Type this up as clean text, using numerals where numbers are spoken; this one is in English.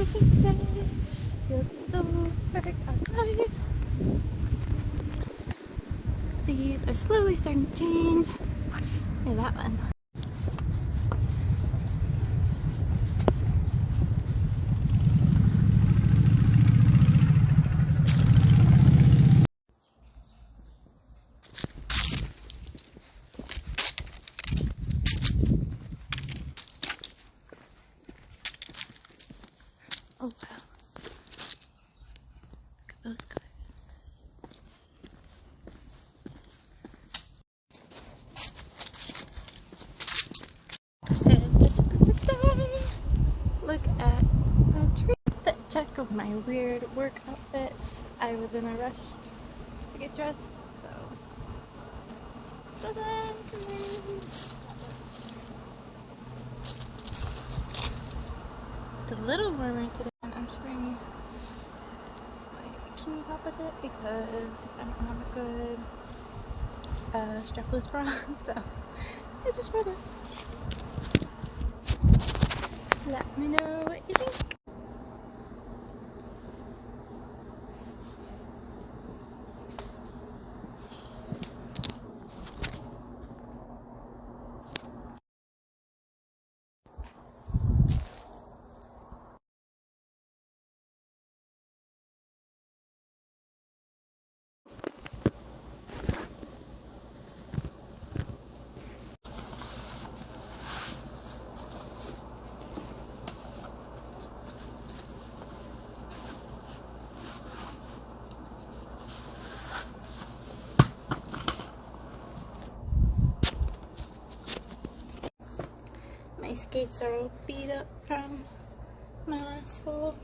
perfect day. Feels so perfect outside. These are slowly starting to change. Look at that one. Oh wow. Look at those colors. It's such a perfect day. Look at the tree. Fit check of my weird work outfit. I was in a rush to get dressed, so it's a little warmer today. I'm just wearing my bikini top with it because I don't have a good strapless bra, so I just wear this. Let me know what you think. My skates are all beat up from my last fall.